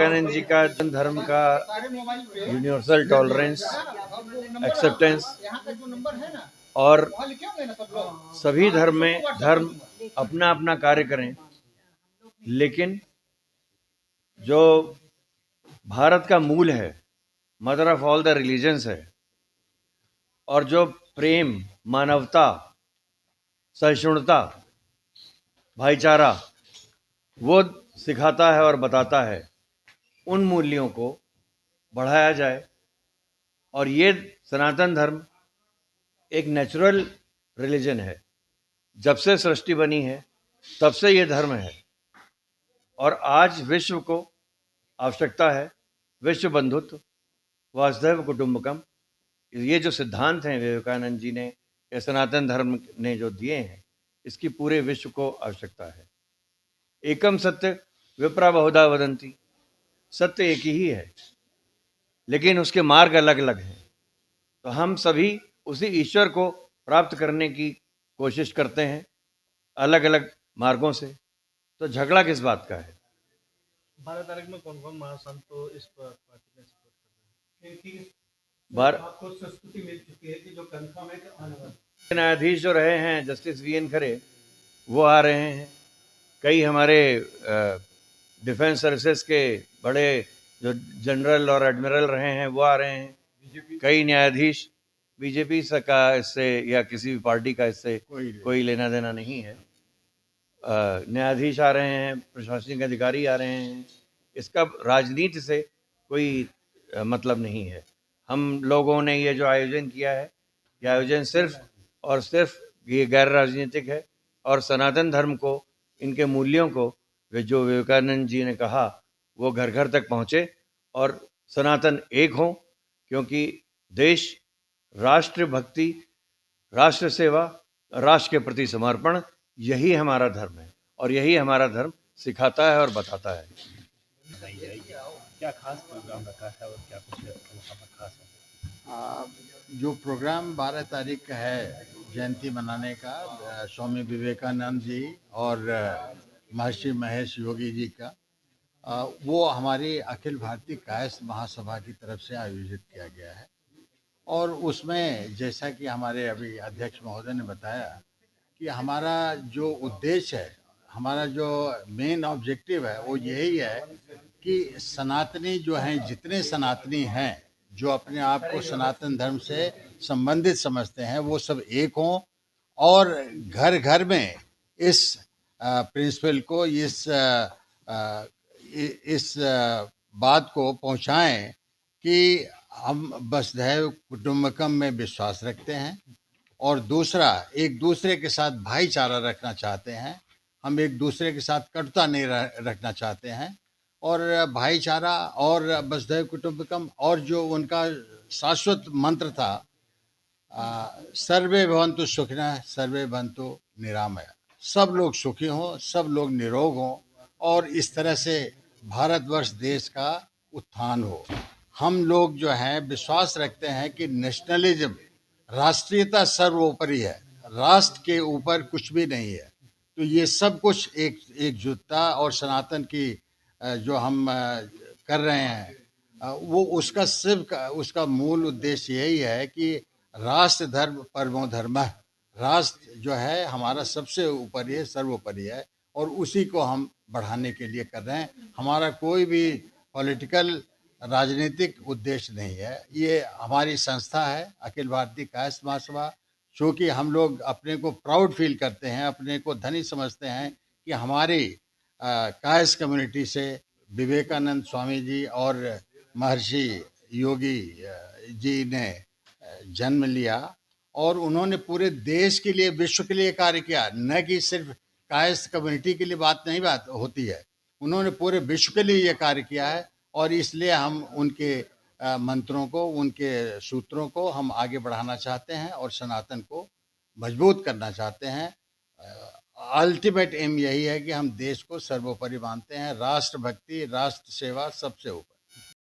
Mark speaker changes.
Speaker 1: विवेकानंद जी का धर्म का यूनिवर्सल टॉलरेंस, एक्सेप्टेंस और सभी धर्म अपना अपना कार्य करें, लेकिन जो भारत का मूल है, mother of all the religions है, और जो प्रेम, मानवता, सहिष्णुता, भाईचारा वो सिखाता है और बताता है, उन मूल्यों को बढ़ाया जाए। और ये सनातन धर्म एक नेचुरल रिलीजन है। जब से सृष्टि बनी है तब से ये धर्म है, और आज विश्व को आवश्यकता है विश्व बंधुत्व, वसुधैव कुटुंबकम। ये जो सिद्धांत हैं विवेकानंद जी ने या सनातन धर्म ने जो दिए हैं, इसकी पूरे विश्व को आवश्यकता है। एकम सत्य विप्रा बहुधा वदंती, सत्य एक ही है, लेकिन उसके मार्ग अलग अलग हैं। तो हम सभी उसी ईश्वर को प्राप्त करने की कोशिश करते हैं अलग अलग मार्गों से। तो झगड़ा किस बात का है?
Speaker 2: 12 तारीख में कौन कौन महासंत तो इस पार्टी में सपोर्ट कर रहे हैं?
Speaker 1: आपको संस्तुति मिल चुकी है कि जो कंफर्म है कि आने वाले न्यायाधीश जो रहे हैं, जस्टिस वी एन खरे, वो आ रहे हैं। कई हमारे डिफेंस सर्विसेज के बड़े जो जनरल और एडमिरल रहे हैं वो आ रहे हैं। कई न्यायाधीश, बीजेपी का इससे या किसी भी पार्टी का इससे कोई लेना देना नहीं है। न्यायाधीश आ रहे हैं, प्रशासनिक अधिकारी आ रहे हैं। इसका राजनीति से कोई मतलब नहीं है। हम लोगों ने ये जो आयोजन किया है, ये आयोजन सिर्फ और सिर्फ ये गैर राजनीतिक है, और सनातन धर्म को, इनके मूल्यों को जो विवेकानंद जी ने कहा वो घर घर तक पहुँचे और सनातन एक हों, क्योंकि देश, राष्ट्र भक्ति, राष्ट्र सेवा, राष्ट्र के प्रति समर्पण, यही हमारा धर्म है और यही हमारा धर्म सिखाता है और बताता है।
Speaker 2: क्या खास प्रोग्राम रखा है और क्या कुछ वहाँ पर खास है?
Speaker 3: जो प्रोग्राम 12 तारीख का है जयंती मनाने का, स्वामी विवेकानंद जी और महर्षि महेश योगी जी का, वो हमारी अखिल भारतीय कायस्थ महासभा की तरफ से आयोजित किया गया है। और उसमें जैसा कि हमारे अभी अध्यक्ष महोदय ने बताया कि हमारा जो उद्देश्य है, हमारा जो मेन ऑब्जेक्टिव है वो यही है कि सनातनी जो हैं, जितने सनातनी हैं जो अपने आप को सनातन धर्म से संबंधित समझते हैं, वो सब एक हों और घर घर में इस प्रिंसिपल को, इस बात को पहुंचाएं कि हम वसुधैव कुटुंबकम में विश्वास रखते हैं, और दूसरा, एक दूसरे के साथ भाईचारा रखना चाहते हैं। हम एक दूसरे के साथ कटुता नहीं रखना चाहते हैं, और भाईचारा और वसुधैव कुटुंबकम, और जो उनका शाश्वत मंत्र था, सर्वे भवन्तु सुखिनः सर्वे भवन्तु निरामया, सब लोग सुखी हों, सब लोग निरोग हों, और इस तरह से भारतवर्ष देश का उत्थान हो। हम लोग जो हैं विश्वास रखते हैं कि नेशनलिज्म, राष्ट्रीयता सर्वोपरि है, राष्ट्र के ऊपर कुछ भी नहीं है। तो ये सब कुछ एकजुटता और सनातन की जो हम कर रहे हैं, वो उसका सिर्फ उसका मूल उद्देश्य यही है कि राष्ट्र धर्म परमो धर्मः, राष्ट्र जो है हमारा सबसे ऊपर है, सर्वोपरि है, और उसी को हम बढ़ाने के लिए कर रहे हैं। हमारा कोई भी पॉलिटिकल, राजनीतिक उद्देश्य नहीं है। ये हमारी संस्था है अखिल भारतीय कायस्थ महासभा। चूँकि हम लोग अपने को प्राउड फील करते हैं, अपने को धनी समझते हैं कि हमारी कायस्थ कम्युनिटी से विवेकानंद स्वामी जी और महर्षि योगी जी ने जन्म लिया, और उन्होंने पूरे देश के लिए, विश्व के लिए कार्य किया। न कि सिर्फ कायस्थ कम्युनिटी के लिए बात होती है, उन्होंने पूरे विश्व के लिए ये कार्य किया है। और इसलिए हम उनके मंत्रों को, उनके सूत्रों को हम आगे बढ़ाना चाहते हैं और सनातन को मजबूत करना चाहते हैं। अल्टीमेट एम यही है कि हम देश को सर्वोपरि मानते हैं, राष्ट्र भक्ति, राष्ट्र सेवा सबसे ऊपर।